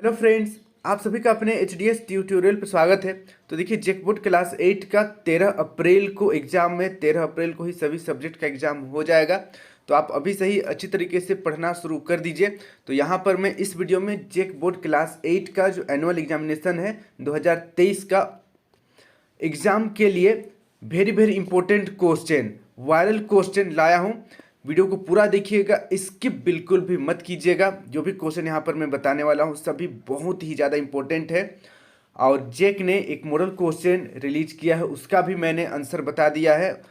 Hello friends, आप सभी का अपने एच डी एस ट्यूटोरियल पर स्वागत है। तो देखिए, जेकबोर्ड क्लास 8 का 13 अप्रैल को एग्जाम में 13 अप्रैल को ही सभी सब्जेक्ट का एग्जाम हो जाएगा। तो आप अभी से ही अच्छी तरीके से पढ़ना शुरू कर दीजिए। तो यहाँ पर मैं इस वीडियो में जेकबोर्ड क्लास 8 का जो एनुअल एग्जामिनेशन है 2023 का एग्जाम के लिए very very important question, viral question लाया हूँ। वीडियो को पूरा देखिएगा, स्किप बिल्कुल भी मत कीजिएगा। जो भी क्वेश्चन यहाँ पर मैं बताने वाला हूँ सभी बहुत ही ज़्यादा इंपॉर्टेंट है। और जेक ने एक मॉडल क्वेश्चन रिलीज किया है, उसका भी मैंने आंसर बता दिया है।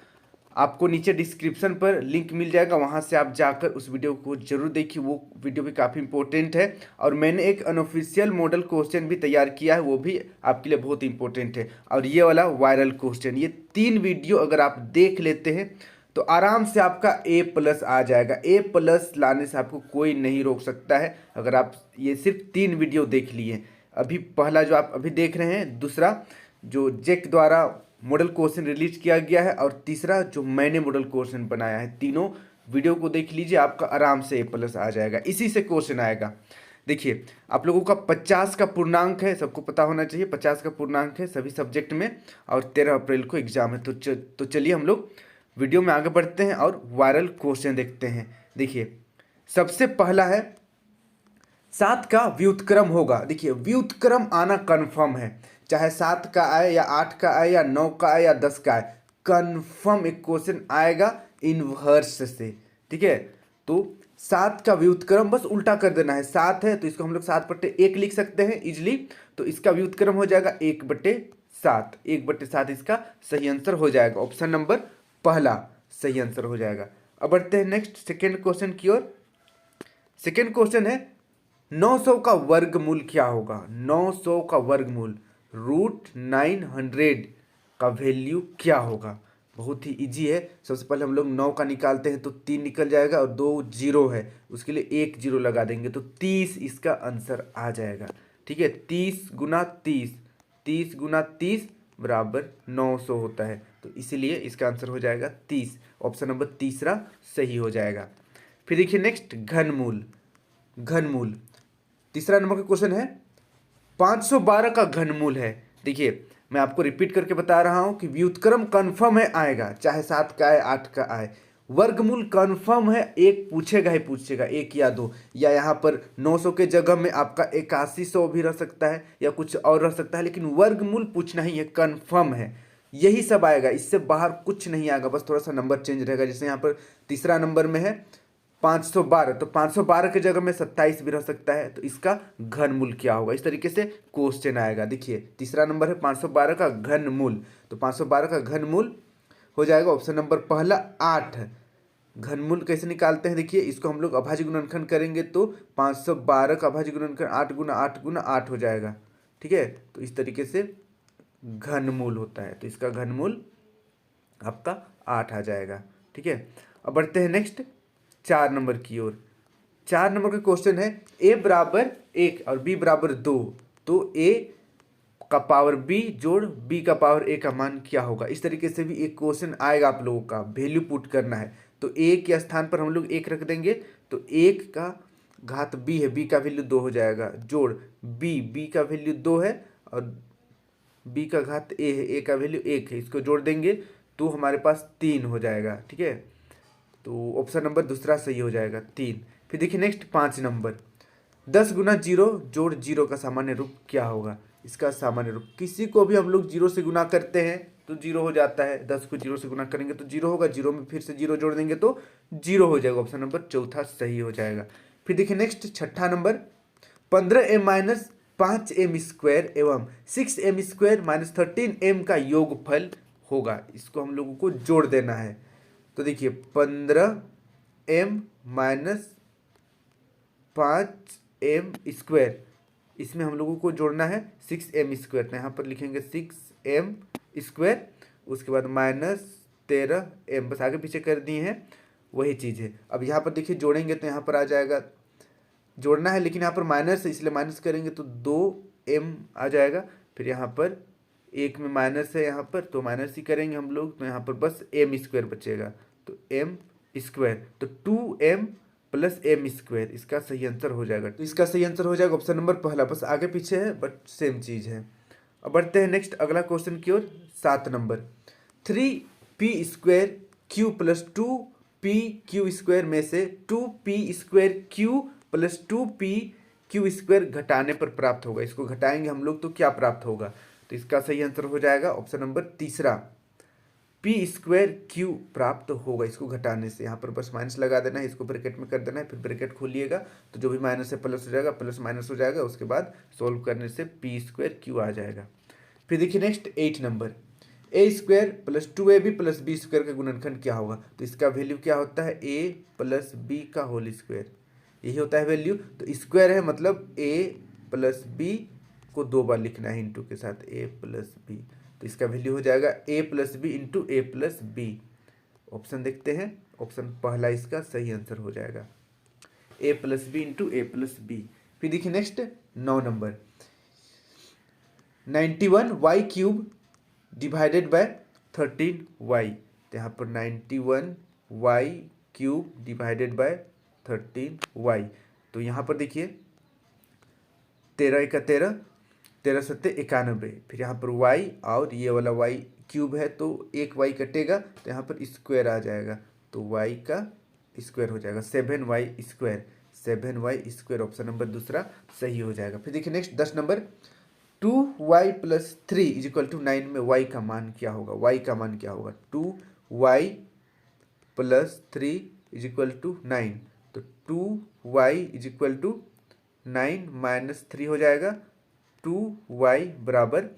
आपको नीचे डिस्क्रिप्शन पर लिंक मिल जाएगा, वहाँ से आप जाकर उस वीडियो को जरूर देखिए, वो वीडियो भी काफ़ी इंपॉर्टेंट है। और मैंने एक अनऑफिशियल मॉडल क्वेश्चन भी तैयार किया है, वो भी आपके लिए बहुत इंपॉर्टेंट है। और ये वाला वायरल क्वेश्चन, ये 3 वीडियो अगर आप देख लेते हैं तो आराम से आपका A+ आ जाएगा। A+ लाने से आपको कोई नहीं रोक सकता है, अगर आप ये सिर्फ 3 वीडियो देख लिए। अभी पहला जो आप अभी देख रहे हैं, दूसरा जो जेक द्वारा मॉडल क्वेश्चन रिलीज किया गया है, और तीसरा जो मैंने मॉडल क्वेश्चन बनाया है, तीनों वीडियो को देख लीजिए, आपका आराम से A+ आ जाएगा। इसी से क्वेश्चन आएगा। देखिए, आप लोगों का 50 का पूर्णांक है, सबको पता होना चाहिए 50 का पूर्णांक है सभी सब्जेक्ट में, और 13 अप्रैल को एग्जाम है। तो चलिए हम लोग वीडियो में आगे बढ़ते हैं और वायरल क्वेश्चन देखते हैं। देखिए, सबसे पहला है 7 का व्युत्क्रम होगा। देखिए, व्युत्क्रम आना कन्फर्म है, चाहे 7 का आए या 8 का आए या 9 का आए या 10 का आए, कन्फर्म एक क्वेश्चन आएगा इनवर्स से। ठीक है, तो 7 का व्युत्क्रम बस उल्टा कर देना है। 7 है तो इसको हम लोग 7/1 लिख सकते हैं इजिली। तो इसका व्युत्क्रम हो जाएगा 1/7। 1/7 इसका सही आंसर हो जाएगा। ऑप्शन नंबर पहला सही आंसर हो जाएगा। अब बढ़ते हैं नेक्स्ट सेकेंड क्वेश्चन की ओर। सेकेंड क्वेश्चन है 900 का वर्गमूल क्या होगा। 900 का वर्गमूल √900 का वैल्यू क्या होगा। बहुत ही इजी है। सबसे पहले हम लोग 9 का निकालते हैं तो 3 निकल जाएगा, और 2 जीरो है, उसके लिए 1 जीरो लगा देंगे तो 30 इसका आंसर आ जाएगा। ठीक है, 30 गुना 30, 30 गुना 30 बराबर 900 होता है, तो इसीलिए इसका आंसर हो जाएगा 30। ऑप्शन नंबर तीसरा सही हो जाएगा। फिर देखिए नेक्स्ट, घनमूल। घनमूल तीसरा नंबर का क्वेश्चन है, 512 का घनमूल है। देखिए, मैं आपको रिपीट करके बता रहा हूं कि व्युत्क्रम कन्फर्म है, आएगा चाहे 7 का आए 8 का आए। वर्गमूल कन्फर्म है, एक पूछेगा ही पूछेगा, एक या दो, या यहाँ पर 900 के जगह में आपका 8100 भी रह सकता है या कुछ और रह सकता है, लेकिन वर्गमूल पूछना ही है, कन्फर्म है। यही सब आएगा, इससे बाहर कुछ नहीं आएगा, बस थोड़ा सा नंबर चेंज रहेगा। जैसे यहाँ पर तीसरा नंबर में है 512, तो 512 की जगह में 27 भी रह सकता है, तो इसका घनमूल क्या होगा। इस तरीके से क्वेश्चन आएगा। देखिए, तीसरा नंबर है 512 का घनमूल, तो 512 का घनमूल हो जाएगा ऑप्शन नंबर पहला 8। घनमूल कैसे निकालते हैं, देखिए, इसको हम लोग अभाज्य गुणनखंड करेंगे तो 512 का अभाज्य गुणनखंड 8 गुना 8 गुना 8 हो जाएगा। ठीक है, तो इस तरीके से घनमूल होता है, तो इसका घनमूल आपका 8 आ जाएगा। ठीक है, अब बढ़ते हैं नेक्स्ट 4 नंबर की ओर। 4 नंबर का क्वेश्चन है, a बराबर 1 और b बराबर 2, तो a का पावर b जोड़ b का पावर a का मान क्या होगा। इस तरीके से भी एक क्वेश्चन आएगा, आप लोगों का वैल्यू पुट करना है। तो a के स्थान पर हम लोग 1 रख देंगे, तो 1 का घात b है, b का वैल्यू 2 हो जाएगा, जोड़ b का वैल्यू 2 है, और b का घात a है, a का वैल्यू 1 है, इसको जोड़ देंगे तो हमारे पास 3 हो जाएगा। ठीक है, तो ऑप्शन नंबर दूसरा सही हो जाएगा, 3। फिर देखिए नेक्स्ट 5 नंबर, 10 गुना 0 जोड़ 0 का सामान्य रूप क्या होगा। इसका सामान्य रूप, किसी को भी हम लोग 0 से गुना करते हैं तो 0 हो जाता है। 10 को 0 से गुना करेंगे तो 0 होगा, 0 में फिर से 0 जोड़ देंगे तो 0 हो जाएगा। ऑप्शन नंबर चौथा सही हो जाएगा। फिर देखिए नेक्स्ट छठा नंबर, 15m-5m² एवं 6m² - 13m का योगफल होगा। इसको हम लोगों को जोड़ देना है। तो देखिए, 15m - 5m², इसमें हम लोगों को जोड़ना है 6m², तो यहाँ पर लिखेंगे 6m², उसके बाद -13m, बस आगे पीछे कर दिए हैं, वही चीज़ है। अब यहाँ पर देखिए जोड़ेंगे तो यहाँ पर आ जाएगा, जोड़ना है लेकिन यहाँ पर माइनस है, इसलिए माइनस करेंगे तो 2m आ जाएगा। फिर यहाँ पर एक में माइनस है, यहाँ पर तो माइनस ही करेंगे हम लोग, तो यहाँ पर बस m² बचेगा, तो m², तो 2m प्लस एम स्क्वायर, इसका सही आंसर हो जाएगा। तो इसका सही आंसर हो जाएगा ऑप्शन नंबर पहला, बस आगे पीछे है बट सेम चीज़ है। अब बढ़ते हैं नेक्स्ट अगला क्वेश्चन की ओर। 7 number, 3p² Q plus 2pq² में से 2p² क्यू प्लस 2pq² घटाने पर प्राप्त होगा। इसको घटाएंगे हम लोग तो क्या प्राप्त होगा? तो इसका सही आंसर हो जाएगा ऑप्शन नंबर तीसरा, p² क्यू प्राप्त होगा इसको घटाने से। यहाँ पर बस माइनस लगा देना है, इसको ब्रैकेट में कर देना है, फिर ब्रैकेट खोलिएगा तो जो भी माइनस है प्लस हो जाएगा, प्लस माइनस हो जाएगा, उसके बाद सोल्व करने से p² क्यू आ जाएगा। फिर देखिए next 8 number, a² plus 2ab plus b² का गुणनखंड क्या होगा? तो इसका वैल्यू क्या होता है? a प्लस b का होल स्क्वायर, यही होता है वैल्यू। तो स्क्वायर है मतलब a प्लस b को 2 बार लिखना है इंटू के साथ, a प्लस b। तो इसका वैल्यू हो जाएगा a plus b into a plus b. Option देखते हैं, ऑप्शन पहला इसका सही आंसर हो जाएगा, a plus b into a plus b. फिर देखिए next 9 number, 91y³ divided by 13y। तो यहाँ पर 91y³ डिवाइडेड बाय 13y। तो यहाँ पर देखिए 13 एका 13, 13 सत्ते 91, फिर यहाँ पर y और ये वाला y³ है तो एक y कटेगा तो यहाँ पर स्क्वायर आ जाएगा, तो y का स्क्वायर हो जाएगा 7y², 7y²। ऑप्शन नंबर दूसरा सही हो जाएगा। फिर देखिए next 10 number, 2y plus 3 is equal to 9 में y का मान क्या होगा? y का मान क्या होगा? 2y प्लस 3 इजिक्वल टू 9, तो 2y इजिक्वल टू 9 माइनस 3 हो जाएगा, 2y बराबर,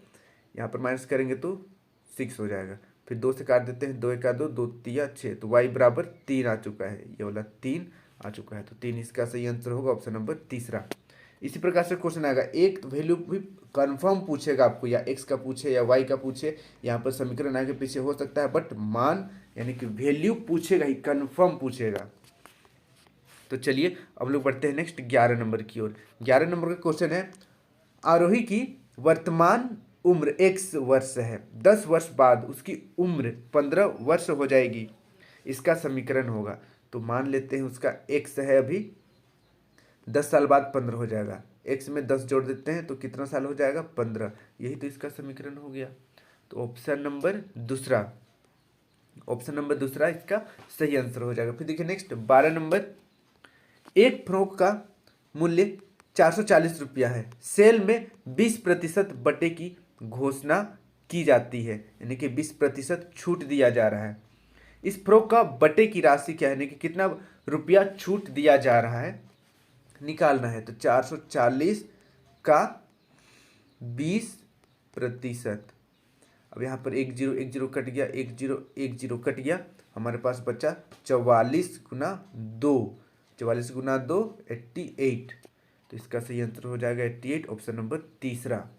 यहाँ पर माइनस करेंगे तो 6 हो जाएगा। फिर 2 से काट देते हैं, 2 एका 2, 2 तिया 6, तो y बराबर 3 आ चुका है, ये वाला 3 आ चुका है, तो 3 इसका सही आंसर होगा ऑप्शन नंबर तीसरा। इसी प्रकार से क्वेश्चन आएगा, एक वैल्यू भी कंफर्म पूछेगा आपको, या x का पूछे या y का पूछे, यहाँ पर समीकरण आगे पीछे हो सकता है बट मान यानी कि वैल्यू पूछेगा ही, कंफर्म पूछेगा। तो चलिए अब लोग बढ़ते हैं नेक्स्ट 11 नंबर की ओर। 11 नंबर का क्वेश्चन है, आरोही की वर्तमान उम्र x वर्ष है, 10 वर्ष बाद उसकी उम्र 15 वर्ष हो जाएगी, इसका समीकरण होगा। तो मान लेते हैं उसका x है अभी, 10 साल बाद 15 हो जाएगा, x में 10 जोड़ देते हैं तो कितना साल हो जाएगा? 15, यही तो इसका समीकरण हो गया। तो ऑप्शन नंबर दूसरा, ऑप्शन नंबर दूसरा इसका सही आंसर हो जाएगा। फिर देखिए नेक्स्ट 12 नंबर, एक फ्रॉक का मूल्य 440 रुपया है, सेल में 20% बटे की घोषणा की जाती है, यानी कि 20% छूट दिया जा रहा है। इस फ्रॉक का बटे की राशि क्या है, यानी कि कितना रुपया छूट दिया जा रहा है, निकालना है। तो 440 का 20%, अब यहाँ पर 1 0 1 0 कट गया, 1 0 1 0 कट गया, हमारे पास बचा 44 गुना 2, 44 गुना 2 88, तो इसका सही आंसर हो जाएगा 88, ऑप्शन नंबर तीसरा।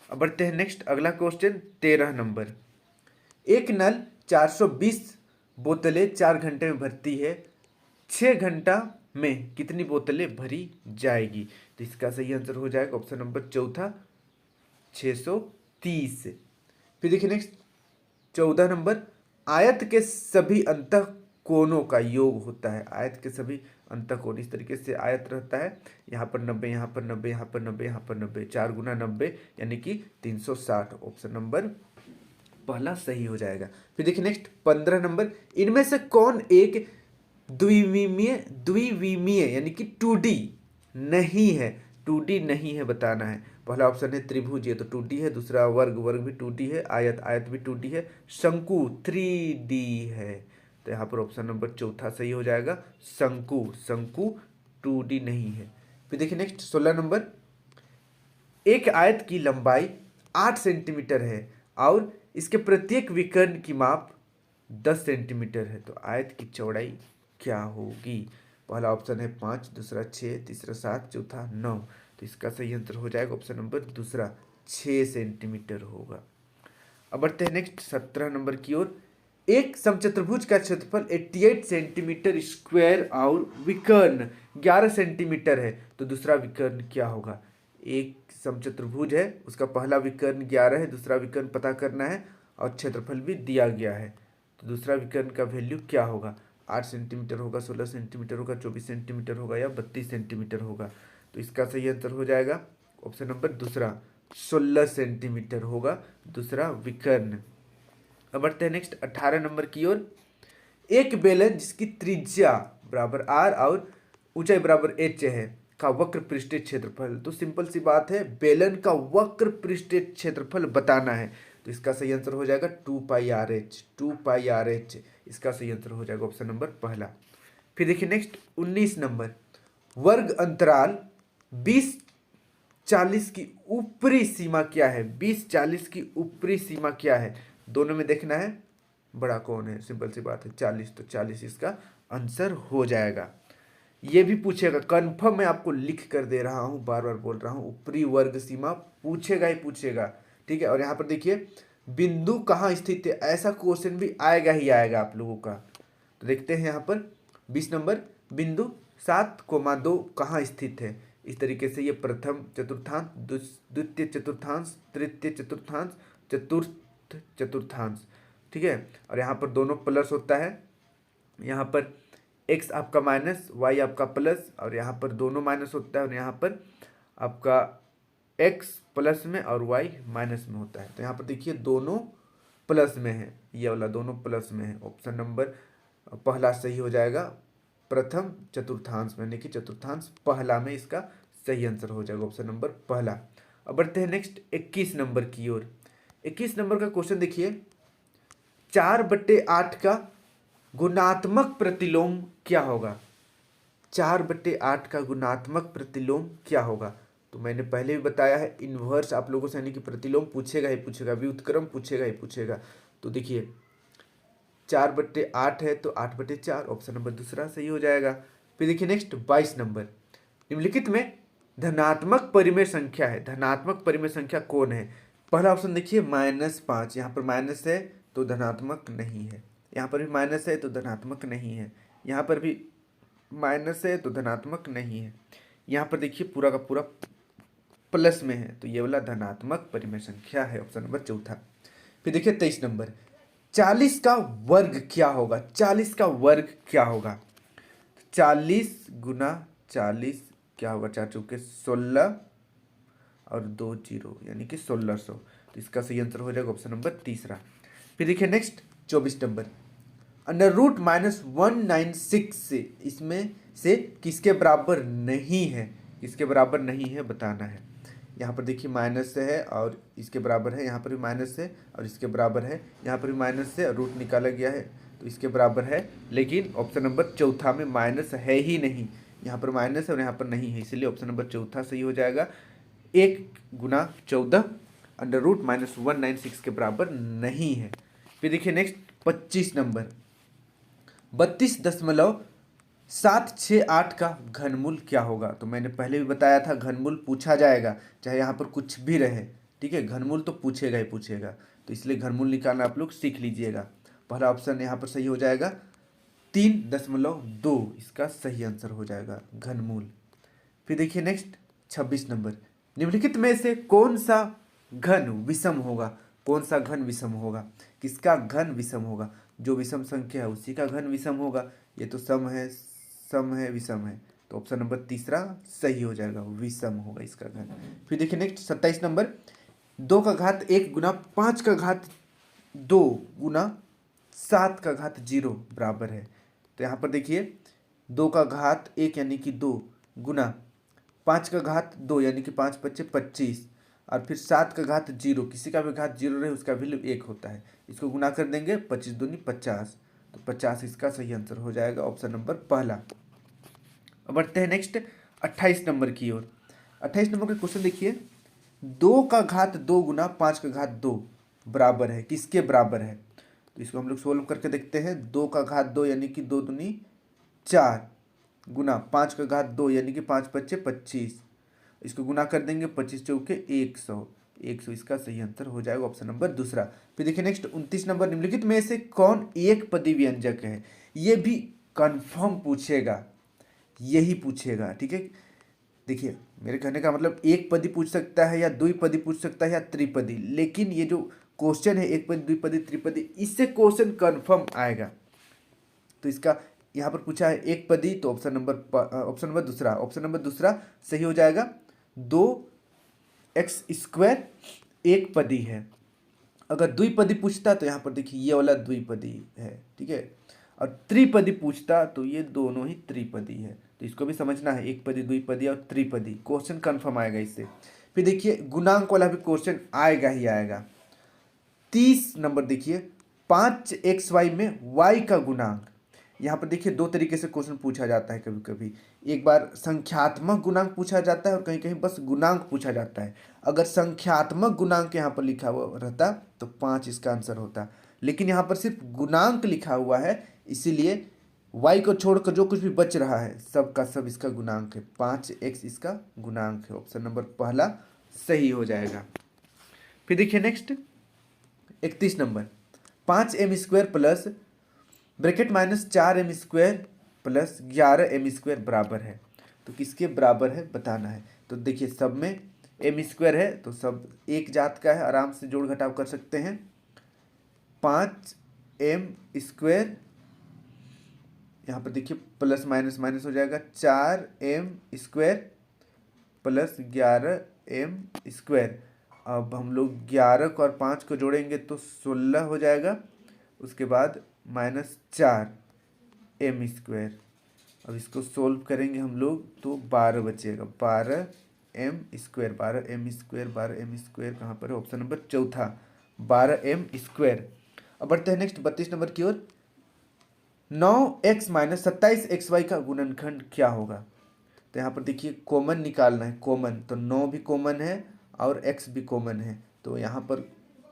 अब बढ़ते हैं नेक्स्ट अगला क्वेश्चन 13 नंबर, एक नल 420 बोतलें 4 घंटे में भरती है, 6 घंटा में कितनी बोतलें भरी जाएगी? तो इसका सही आंसर हो जाएगा ऑप्शन नंबर चौथा 630। फिर देखिए नेक्स्ट 14 नंबर, आयत के सभी अंतः कोणों का योग होता है, आयत के सभी अंतः कोण, इस तरीके से आयत रहता है, यहाँ पर 90, यहाँ पर 90, यहाँ पर 90, यहाँ पर 90, 4 गुना 90 यानी कि 360, ऑप्शन नंबर पहला सही हो जाएगा। फिर देखिए नेक्स्ट 15 नंबर, इनमें से कौन एक द्विविमीय यानी कि 2D नहीं है, 2D नहीं है बताना है। पहला ऑप्शन है त्रिभुज, ये तो 2D है, दूसरा वर्ग, वर्ग भी 2D है, आयत, आयत भी 2D है, शंकु 3D है, तो यहाँ पर ऑप्शन नंबर चौथा सही हो जाएगा, शंकु, शंकु 2D नहीं है। फिर देखिए नेक्स्ट 16 नंबर, एक आयत की लंबाई 8 सेंटीमीटर है और इसके प्रत्येक विकर्ण की माप 10 सेंटीमीटर है, तो आयत की चौड़ाई क्या होगी? पहला ऑप्शन है 5, दूसरा 6, तीसरा 7, चौथा 9, तो इसका सही आंसर हो जाएगा ऑप्शन नंबर दूसरा 6 सेंटीमीटर होगा। अब बढ़ते हैं नेक्स्ट 17 नंबर की ओर, एक समचतुर्भुज का क्षेत्रफल 88 सेंटीमीटर स्क्वायर और विकर्ण 11 सेंटीमीटर है, तो दूसरा विकर्ण क्या होगा? एक समचतुर्भुज है, उसका पहला विकर्ण 11 है, दूसरा विकर्ण पता करना है और क्षेत्रफल भी दिया गया है, तो दूसरा विकर्ण का वैल्यू क्या होगा? 8 सेंटीमीटर होगा, 16 सेंटीमीटर होगा, 24 सेंटीमीटर होगा या 32 सेंटीमीटर होगा। तो इसका सही आंसर हो जाएगा ऑप्शन नंबर दूसरा, 16 सेंटीमीटर होगा दूसरा विकर्ण। अब बढ़ते हैं नेक्स्ट 18 नंबर की ओर। एक बेलन जिसकी त्रिज्या बराबर आर और ऊंचाई बराबर एच है का वक्र पृष्ठीय क्षेत्रफल। तो सिंपल सी बात है, बेलन का वक्र पृष्ठीय क्षेत्रफल बताना है। तो इसका सही आंसर हो जाएगा 2πRh, 2πRh इसका सही आंसर हो जाएगा ऑप्शन नंबर पहला। फिर देखिए नेक्स्ट 19 नंबर, वर्ग अंतराल 20-40 की ऊपरी सीमा क्या है? 20-40 की ऊपरी सीमा क्या है? दोनों में देखना है बड़ा कौन है, सिंपल सी बात है 40, तो 40 इसका आंसर हो जाएगा। ये भी पूछेगा, कन्फर्म मैं आपको लिख कर दे रहा हूँ, बार बार बोल रहा हूँ, ऊपरी वर्ग सीमा पूछेगा ही पूछेगा, ठीक है। और यहाँ पर देखिए बिंदु कहाँ स्थित है, ऐसा क्वेश्चन भी आएगा ही आएगा आप लोगों का। तो देखते हैं यहाँ पर 20 नंबर, बिंदु 7,2 कहाँ स्थित है? इस तरीके से ये प्रथम चतुर्थांश, द्वितीय चतुर्थांश, तृतीय चतुर्थांश, चतुर्थ चतुर्थांश, ठीक है। और यहाँ पर दोनों प्लस होता है, यहाँ पर x आपका माइनस, y आपका प्लस, और यहाँ पर दोनों माइनस होता है, और यहाँ पर आपका x प्लस में और y माइनस में होता है। तो यहाँ पर देखिए दोनों प्लस में है, ये वाला दोनों प्लस में है। ऑप्शन नंबर पहला सही हो जाएगा, प्रथम चतुर्थांश में, यानी कि चतुर्थांश पहला में इसका सही आंसर हो जाएगा ऑप्शन नंबर पहला। अब बढ़ते हैं नेक्स्ट 21 नंबर की ओर। 21 नंबर का क्वेश्चन देखिए, 4/8 का गुणात्मक प्रतिलोम क्या होगा? 4/8 का गुणात्मक प्रतिलोम क्या होगा? तो मैंने पहले भी बताया है, इन्वर्स आप लोगों से यानी कि प्रतिलोम पूछेगा ही पूछेगा, व्युत्क्रम पूछेगा ही पूछेगा। तो देखिए 4/8 है तो 8/4 ऑप्शन नंबर दूसरा सही हो जाएगा। फिर देखिए नेक्स्ट 22 नंबर, निम्नलिखित में धनात्मक परिमेय संख्या है, धनात्मक परिमेय संख्या कौन है? पहला ऑप्शन देखिए -5, यहाँ पर माइनस है तो धनात्मक नहीं है, यहाँ पर भी माइनस है तो धनात्मक नहीं है, यहाँ पर भी माइनस है तो धनात्मक नहीं है, यहाँ पर देखिए पूरा का पूरा प्लस में है, तो ये वाला धनात्मक परिमेय संख्या है ऑप्शन नंबर चौथा। फिर देखिए 23 नंबर, 40 का वर्ग क्या होगा? 40 का वर्ग क्या होगा? 40 गुना 40 क्या होगा? 4 चौके 16 और 2 0 यानी कि 1600। तो इसका सही आंसर हो जाएगा ऑप्शन नंबर तीसरा। फिर देखिए नेक्स्ट 24 नंबर, √-196 से इसमें से किसके बराबर नहीं है? किसके बराबर नहीं है बताना है। यहाँ पर देखिए माइनस है और इसके बराबर है, यहाँ पर भी माइनस है और इसके बराबर है, यहाँ पर भी माइनस है और रूट निकाला गया है तो इसके बराबर है, लेकिन ऑप्शन नंबर चौथा में माइनस है ही नहीं, यहाँ पर माइनस है और यहाँ पर नहीं है, इसलिए ऑप्शन नंबर चौथा सही हो जाएगा। 1 गुना 14 √-196 के बराबर नहीं है। फिर देखिए नेक्स्ट 25 नंबर, 32.768 का घनमूल क्या होगा? तो मैंने पहले भी बताया था घनमूल पूछा जाएगा चाहे यहाँ पर कुछ भी रहे, ठीक है, घनमूल तो पूछेगा ही पूछेगा, तो इसलिए घनमूल निकालना आप लोग सीख लीजिएगा। पहला ऑप्शन यहाँ पर सही हो जाएगा 3.2, इसका सही आंसर हो जाएगा घनमूल। फिर देखिए नेक्स्ट 26 नंबर, निम्नलिखित में से कौन सा घन विषम होगा? कौन सा घन विषम होगा? किसका घन विषम होगा? जो विषम संख्या है उसी का घन विषम होगा। ये तो सम है विषम है, तो ऑप्शन नंबर तीसरा सही हो जाएगा, विषम होगा इसका घन। फिर देखिए नेक्स्ट 27 नंबर, 2 का घात 1 गुना 5 का घात 2 गुना 7 का घात 0 बराबर है। तो यहाँ पर देखिए 2 का घात 1 यानी कि 2 गुना 5 का घात 2 यानी कि 5 × 5 = 25 और फिर 7 का घात 0, किसी का भी घात 0 रहे उसका वैल्यू 1 होता है, इसको गुना कर देंगे 25 दूनी 50, तो 50 इसका सही आंसर हो जाएगा ऑप्शन नंबर पहला। अब बढ़ते हैं नेक्स्ट 28 नंबर की ओर। 28 नंबर का क्वेश्चन देखिए, 2 का घात 2 गुना 5 का घात 2 बराबर है, किसके बराबर है? तो इसको हम लोग सोल्व करके देखते हैं। 2 का घात 2 यानी कि 2 दूनी 4 गुना 5 का घात 2 यानी कि 5 × 5 = 25, इसको गुना कर देंगे 25 चौके 100, 100 इसका सही आंसर हो जाएगा ऑप्शन नंबर दूसरा। फिर देखिए नेक्स्ट 29 नंबर, निम्नलिखित में से कौन एक पदी व्यंजक है? ये भी कंफर्म पूछेगा, यही पूछेगा, ठीक है। देखिए मेरे कहने का मतलब एक पदी पूछ सकता है या द्विपदी पूछ सकता है या त्रिपदी, लेकिन ये जो क्वेश्चन है एक पदी द्विपदी त्रिपदी, इससे क्वेश्चन कंफर्म आएगा। तो इसका यहाँ पर पूछा है एक पदी, तो ऑप्शन नंबर दूसरा सही हो जाएगा। 2x² एक पदी है। अगर द्विपदी पूछता तो यहाँ पर देखिए ये वाला द्विपदी है, ठीक है। और त्रिपदी पूछता तो ये दोनों ही त्रिपदी है। तो इसको भी समझना है, एक पदी, द्विपदी और त्रिपदी। क्वेश्चन कन्फर्म आएगा इससे। फिर देखिए गुणांक वाला भी क्वेश्चन आएगा ही आएगा। 30 नंबर देखिए, 5xy में y का गुणांक। यहाँ पर देखिए दो तरीके से क्वेश्चन पूछा जाता है। कभी कभी एक बार संख्यात्मक गुणांक पूछा जाता है और कहीं कहीं बस गुणांक पूछा जाता है। अगर संख्यात्मक गुणांक यहाँ पर लिखा हुआ रहता तो 5 इसका आंसर होता, लेकिन यहाँ पर सिर्फ गुणांक लिखा हुआ है, इसीलिए y को छोड़कर जो कुछ भी बच रहा है सब का सब इसका गुणांक है। 5x इसका गुणांक है। ऑप्शन नंबर पहला सही हो जाएगा। फिर देखिए next 31 number, 5m² plus bracket minus 4m² plus 11m² बराबर है। तो किसके बराबर है बताना है। तो देखिए सब में m² है तो सब एक जात का है, आराम से जोड़ घटाव कर सकते हैं। 5m², यहाँ पर देखिए प्लस माइनस माइनस हो जाएगा, 4m² प्लस 11m²। अब हम लोग 11 को और 5 को जोड़ेंगे तो 16 हो जाएगा। उसके बाद -4m²। अब इसको सोल्व करेंगे हम लोग तो 12 बचेगा। 12m², कहाँ पर है? ऑप्शन नंबर चौथा 12m²। अब बढ़ते हैं नेक्स्ट 32 नंबर की ओर। 9x - 27xy का गुणनखंड क्या होगा? तो यहाँ पर देखिए कॉमन निकालना है। कॉमन तो 9 भी कॉमन है और x भी कॉमन है, तो यहाँ पर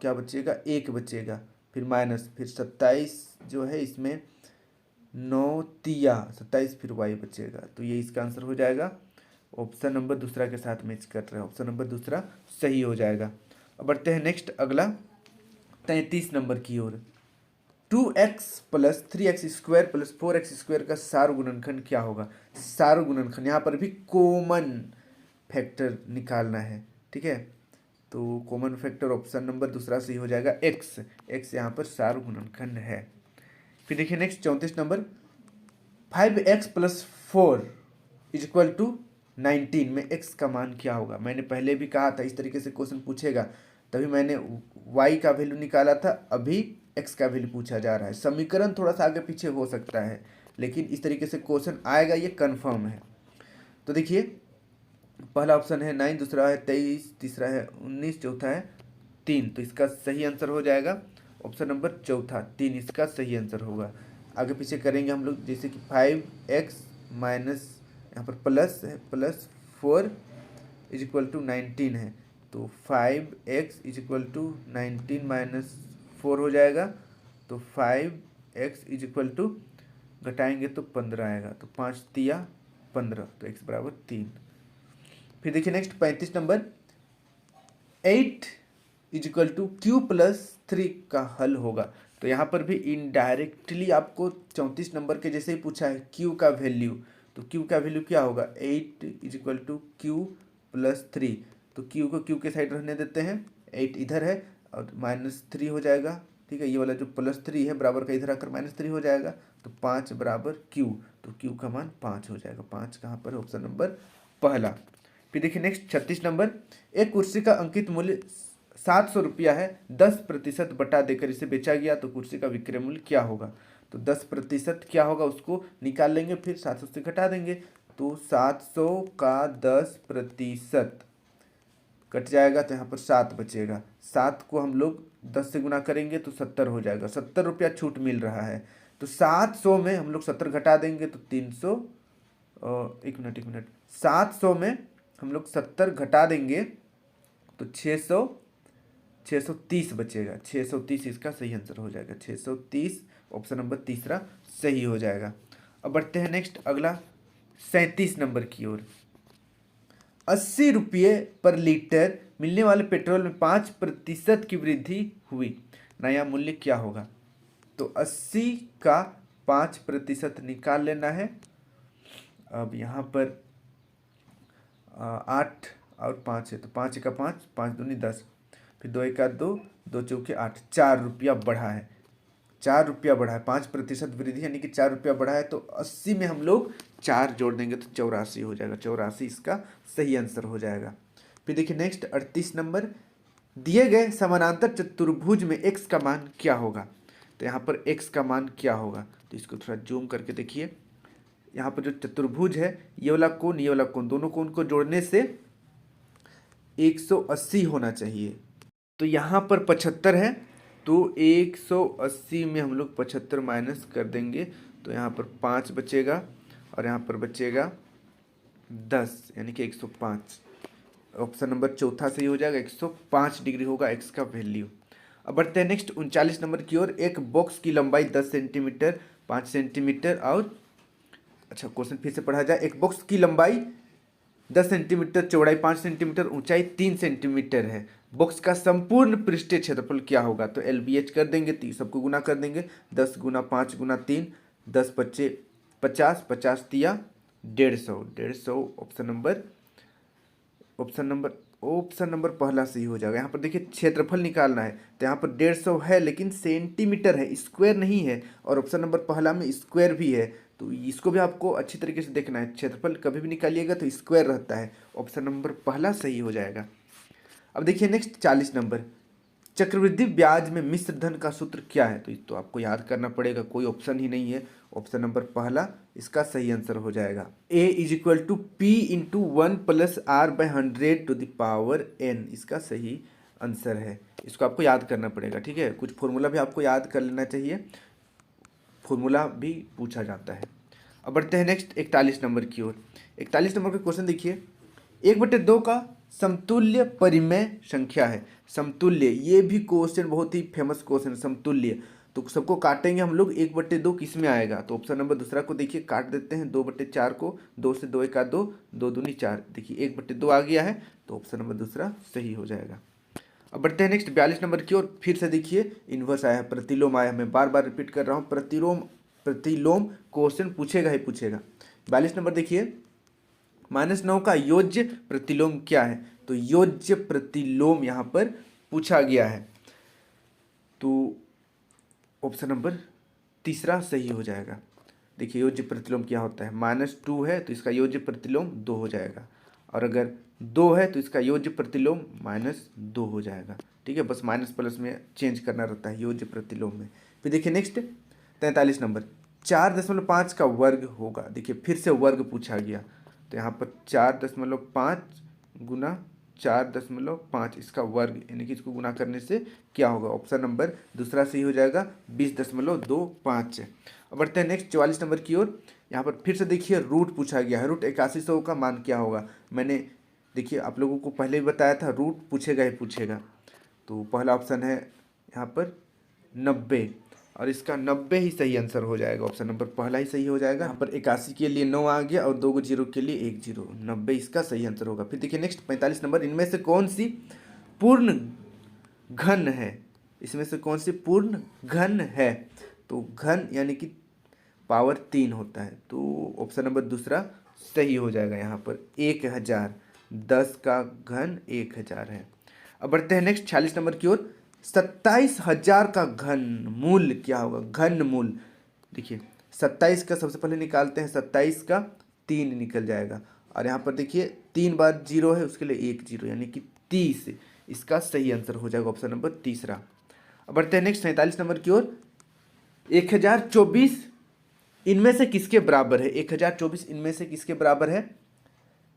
क्या बचेगा? 1 बचेगा। फिर माइनस, फिर 27 जो है इसमें 9 तिया 27, फिर y बचेगा। तो ये इसका आंसर हो जाएगा। ऑप्शन नंबर दूसरा के साथ मैच कर रहे हैं। ऑप्शन नंबर दूसरा सही हो जाएगा। अब बढ़ते हैं नेक्स्ट अगला 33 नंबर की ओर। 2x plus 3x² plus 4x² का सार गुणनखंड क्या होगा? सार गुणनखंड, यहाँ पर भी कॉमन फैक्टर निकालना है, ठीक है। तो कॉमन फैक्टर ऑप्शन नंबर दूसरा सही हो जाएगा। x यहाँ पर सार गुणनखंड है। फिर देखिए नेक्स्ट 34 नंबर, 5x + 4 = 19 में x का मान क्या होगा? मैंने पहले भी कहा था इस तरीके से क्वेश्चन पूछेगा, तभी मैंने y का वैल्यू निकाला था। अभी x का वैल्यू पूछा जा रहा है। समीकरण थोड़ा सा आगे पीछे हो सकता है, लेकिन इस तरीके से क्वेश्चन आएगा, ये कन्फर्म है। तो देखिए पहला ऑप्शन है 9, दूसरा है 23, तीसरा है 19, चौथा है 3। तो इसका सही आंसर हो जाएगा ऑप्शन नंबर चौथा, 3 इसका सही आंसर होगा। आगे पीछे करेंगे हम लोग, जैसे कि 5x माइनस, यहाँ पर प्लस है, +4 = 19 है। तो 5x = 19 - 4 हो जाएगा। तो 5x = घटाएंगे तो 15 आएगा। तो 5 तिया 15, तो x बराबर 3। फिर देखिए नेक्स्ट 35 नंबर, 8 = q + 3 का हल होगा। तो यहाँ पर भी इनडायरेक्टली आपको 34 नंबर के जैसे ही पूछा है q का वैल्यू, तो q का वैल्यू क्या होगा? 8 = q + 3। तो q को q के साइड रहने देते हैं, 8 इधर है और -3 हो जाएगा, ठीक है। ये वाला जो +3 है बराबर का इधर आकर -3 हो जाएगा। तो 5 बराबर q, तो q का मान 5 हो जाएगा। 5 कहाँ पर है? ऑप्शन नंबर पहला। फिर देखिए नेक्स्ट 36 नंबर, एक कुर्सी का अंकित मूल्य 700 रुपया है, 10% बटा देकर इसे बेचा गया तो कुर्सी का विक्रय मूल्य क्या होगा? तो 10% क्या होगा उसको निकाल लेंगे, फिर 700 से घटा देंगे। तो 700 का 10% कट जाएगा, तो यहाँ पर 7 बचेगा। 7 को हम लोग 10 से गुना करेंगे तो 70 हो जाएगा। 70 रुपया छूट मिल रहा है। तो 700 में हम लोग 70 घटा देंगे तो 300, एक मिनट, 700 में हम लोग 70 घटा देंगे तो 630 बचेगा। 630 इसका सही आंसर हो जाएगा। 630 ऑप्शन नंबर तीसरा सही हो जाएगा। अब बढ़ते हैं नेक्स्ट अगला 37 नंबर की ओर। 80 रुपये पर लीटर मिलने वाले पेट्रोल में 5% की वृद्धि हुई, नया मूल्य क्या होगा? तो 80 का 5% निकाल लेना है। अब यहाँ पर 8 और 5 है, तो 5 का 5 दूनी 10, फिर 2 1 2, 2 चौके 8, 4 रुपया बढ़ा है। 4 रुपया बढ़ा है, 5% वृद्धि यानी कि 4 रुपया बढ़ा है, तो 80 में हम लोग 4 जोड़ देंगे तो 84 हो जाएगा। 84 इसका सही आंसर हो जाएगा। फिर देखिए नेक्स्ट 38 नंबर, दिए गए समानांतर चतुर्भुज में x का मान क्या होगा। तो यहाँ पर x का मान क्या होगा, तो इसको थोड़ा जूम करके देखिए। यहाँ पर जो चतुर्भुज है, ये वाला कोण, दोनों कोण को जोड़ने से 180 होना चाहिए। तो यहाँ पर 75 है, तो 180 में हम लोग 75 माइनस कर देंगे, तो यहाँ पर 5 बचेगा और यहाँ पर बचेगा 10 यानी कि 105। ऑप्शन नंबर चौथा सही हो जाएगा। 105 डिग्री होगा एक्स का वैल्यू। अब बढ़ते हैं नेक्स्ट 39 नंबर की ओर। एक बॉक्स की लंबाई 10 सेंटीमीटर, 5 सेंटीमीटर और अच्छा क्वेश्चन फिर से पढ़ा जाए। एक बॉक्स की लंबाई 10 सेंटीमीटर, चौड़ाई 5 सेंटीमीटर, ऊंचाई 3 सेंटीमीटर है। बॉक्स का संपूर्ण पृष्ठीय क्षेत्रफल क्या होगा। तो LBH कर देंगे, सबको गुना कर देंगे। 10 गुना 5 गुना 3, 10 बच्चे 50, 50 दिया 150। ऑप्शन नंबर पहला सही हो जाएगा। यहाँ पर देखिए क्षेत्रफल निकालना है, तो यहाँ पर 150 है लेकिन सेंटीमीटर है, स्क्वायर नहीं है, और ऑप्शन नंबर पहला में स्क्वायर भी है, तो इसको भी आपको अच्छी तरीके से देखना है। क्षेत्रफल कभी भी निकालिएगा तो स्क्वायर रहता है। ऑप्शन नंबर पहला सही हो जाएगा। अब देखिए नेक्स्ट 40 नंबर, चक्रवृद्धि ब्याज में मिश्र धन का सूत्र क्या है। तो आपको याद करना पड़ेगा, कोई ऑप्शन ही नहीं है। ऑप्शन नंबर पहला इसका सही आंसर हो जाएगा। A = P × 1 + R/100⁴ इसका सही आंसर है। इसको आपको याद करना पड़ेगा, ठीक है। कुछ फॉर्मूला भी आपको याद कर लेना चाहिए, फॉर्मूला भी पूछा जाता है। अब बढ़ते हैं नेक्स्ट 41 नंबर की ओर। 41 नंबर का क्वेश्चन देखिए, 1/2 का समतुल्य परिमेय संख्या है। समतुल्य, ये भी क्वेश्चन बहुत ही फेमस क्वेश्चन, समतुल्य। तो सबको काटेंगे हम लोग, 1/2 किस में आएगा। तो ऑप्शन नंबर दूसरा को देखिए, काट देते हैं 2/4 को, 2 से 2 × 2, 2 दूनी 4। देखिए 1/2 आ गया है, तो ऑप्शन नंबर दूसरा सही हो जाएगा। अब बढ़ते हैं नेक्स्ट 42 नंबर की ओर। फिर से देखिए इन्वर्स आया है, प्रतिलोम आया है। मैं बार बार रिपीट कर रहा हूँ, प्रतिलोम क्वेश्चन पूछेगा ही पूछेगा। 42 नंबर देखिए, -9 का योज्य प्रतिलोम क्या है। तो योज्य प्रतिलोम यहाँ पर पूछा गया है, तो ऑप्शन नंबर तीसरा सही हो जाएगा। देखिए योज्य प्रतिलोम क्या होता है, -2 है तो इसका योज्य प्रतिलोम 2 हो जाएगा, और अगर 2 है तो इसका योज्य प्रतिलोम -2 हो जाएगा, ठीक है। बस माइनस प्लस में चेंज करना रहता है योज्य प्रतिलोम में। फिर देखिए नेक्स्ट 43 नंबर, 4.5 का वर्ग होगा। देखिए फिर से वर्ग पूछा गया, तो यहाँ पर 4.5 गुना 4.5 इसका वर्ग, यानी कि इसको गुना करने से क्या होगा। ऑप्शन नंबर दूसरा सही हो जाएगा, 20.25। अब बढ़ते हैं नेक्स्ट 44 नंबर की ओर। यहाँ पर फिर से देखिए रूट पूछा गया है। रूट 8100 का मान क्या होगा। मैंने देखिए आप लोगों को पहले भी बताया था, रूट पूछेगा ही पूछेगा। तो पहला ऑप्शन है यहाँ पर 90, और इसका 90 ही सही आंसर हो जाएगा। ऑप्शन नंबर पहला ही सही हो जाएगा। यहाँ पर 81 के लिए 9 आ गया और 2 जीरो के लिए 1 जीरो, 90 इसका सही आंसर होगा। फिर देखिए नेक्स्ट 45 नंबर, इनमें से कौन सी पूर्ण घन है। इसमें से कौन सी पूर्ण घन है। तो घन यानी कि पावर 3 होता है, तो ऑप्शन नंबर दूसरा सही हो जाएगा। यहाँ पर 1000, 10 का घन 1000 है। अब बढ़ते हैं नेक्स्ट 46 नंबर की ओर। 27,000 का घन मूल क्या होगा। घन मूल देखिए 27 का सबसे पहले निकालते हैं, 27 का 3 निकल जाएगा, और यहाँ पर देखिए 3 बार 0 है, उसके लिए 1 जीरो यानी कि 30 इसका सही आंसर हो जाएगा। ऑप्शन नंबर तीसरा। अब बढ़ते हैं नेक्स्ट 47 नंबर की ओर। 1024 इनमें से किसके बराबर है। 1024 इनमें से किसके बराबर है।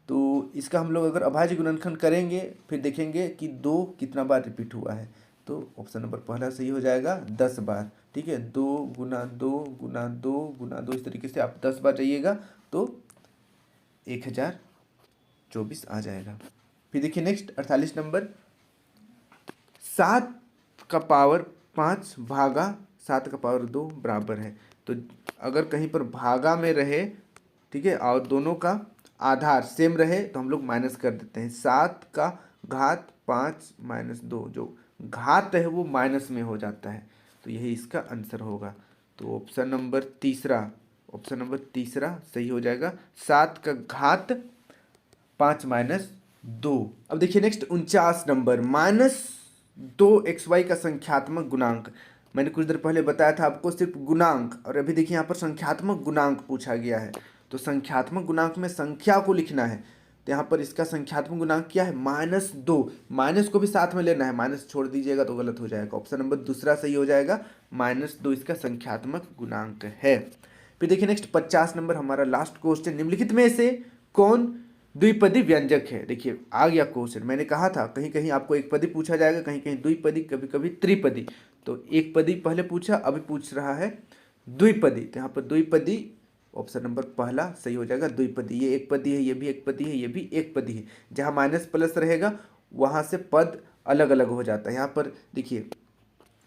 तो इसका हम लोग अगर अभाज्य गुणनखंड करेंगे, फिर देखेंगे कि 2 कितना बार रिपीट हुआ है। तो ऑप्शन नंबर पहला सही हो जाएगा, 10 बार, ठीक है। 2 गुना 2 गुना 2 गुना 2, इस तरीके से आप 10 बार जाइएगा तो 1024 आ जाएगा। फिर देखिए नेक्स्ट 48 नंबर, 7 का पावर 5 भागा 7 का पावर 2 बराबर है। तो अगर कहीं पर भागा में रहे, ठीक है, और दोनों का आधार सेम रहे तो हम लोग माइनस कर देते हैं। 7 का घात 5 - 2, जो घात है वो माइनस में हो जाता है, तो यही इसका आंसर होगा। तो ऑप्शन नंबर तीसरा सही हो जाएगा, 7 का घात 5 - 2। अब देखिए नेक्स्ट 49 नंबर, -2xy का संख्यात्मक गुणांक। मैंने कुछ देर पहले बताया था आपको सिर्फ गुणांक, और अभी देखिए यहाँ पर संख्यात्मक गुणांक पूछा गया है। तो संख्यात्मक गुणांक में संख्या को लिखना है, तो यहाँ पर इसका संख्यात्मक गुणांक क्या है, -2। माइनस को भी साथ में लेना है, माइनस छोड़ दीजिएगा तो गलत हो जाएगा। ऑप्शन नंबर दूसरा सही हो जाएगा, -2 इसका संख्यात्मक गुणांक है। फिर देखिए नेक्स्ट 50 नंबर हमारा लास्ट क्वेश्चन, निम्नलिखित में से कौन द्विपदी व्यंजक है। देखिए आ गया क्वेश्चन, मैंने कहा था कहीं कहीं आपको एक पदी पूछा जाएगा, कहीं कहीं द्विपदी, कभी कभी त्रिपदी। तो एक पदी पहले पूछा, अभी पूछ रहा है द्विपदी, तो यहाँ पर द्विपदी ऑप्शन नंबर पहला सही हो जाएगा। द्विपदी, ये एक पदी है, ये भी एक पदी है, ये भी एक पदी है। जहाँ माइनस प्लस रहेगा वहाँ से पद अलग अलग हो जाता है। यहाँ पर देखिए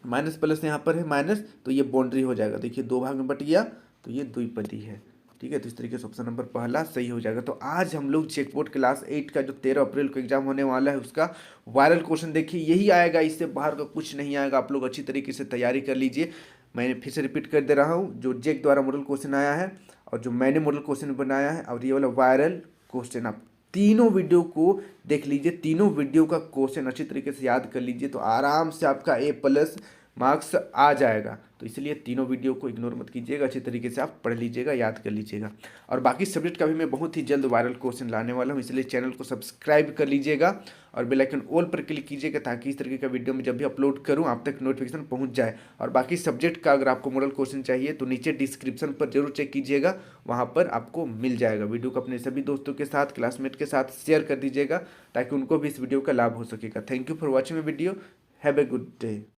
माइनस प्लस यहाँ पर है माइनस, तो ये बाउंड्री हो जाएगा, देखिए दो भाग में बट गया, तो ये द्विपदी है। ठीक है, तो इस तरीके से ऑप्शन नंबर पहला सही हो जाएगा। तो आज हम लोग चेकबोर्ड क्लास 8 का जो 13 अप्रैल को एग्जाम होने वाला है उसका वायरल क्वेश्चन देखिए, यही आएगा, इससे बाहर का कुछ नहीं आएगा। आप लोग अच्छी तरीके से तैयारी कर लीजिए। मैंने फिर से रिपीट कर दे रहा हूँ, जो जेक द्वारा मॉडल क्वेश्चन आया है और जो मैंने मॉडल क्वेश्चन बनाया है और ये वाला वायरल क्वेश्चन, आप तीनों वीडियो को देख लीजिए, तीनों वीडियो का क्वेश्चन अच्छी तरीके से याद कर लीजिए, तो आराम से आपका A+ मार्क्स आ जाएगा। तो इसलिए तीनों वीडियो को इग्नोर मत कीजिएगा, अच्छी तरीके से आप पढ़ लीजिएगा, याद कर लीजिएगा। और बाकी सब्जेक्ट का भी मैं बहुत ही जल्द वायरल क्वेश्चन लाने वाला हूँ, इसलिए चैनल को सब्सक्राइब कर लीजिएगा और बेल आइकन ऑल पर क्लिक कीजिएगा, ताकि इस तरीके का वीडियो मैं जब भी अपलोड करूँ आप तक नोटिफिकेशन पहुँच जाए। और बाकी सब्जेक्ट का अगर आपको मॉडल क्वेश्चन चाहिए तो नीचे डिस्क्रिप्शन पर जरूर चेक कीजिएगा, वहाँ पर आपको मिल जाएगा। वीडियो को अपने सभी दोस्तों के साथ, क्लासमेट के साथ शेयर कर दीजिएगा, ताकि उनको भी इस वीडियो का लाभ हो सकेगा। Thank you for watching my video, have a good day.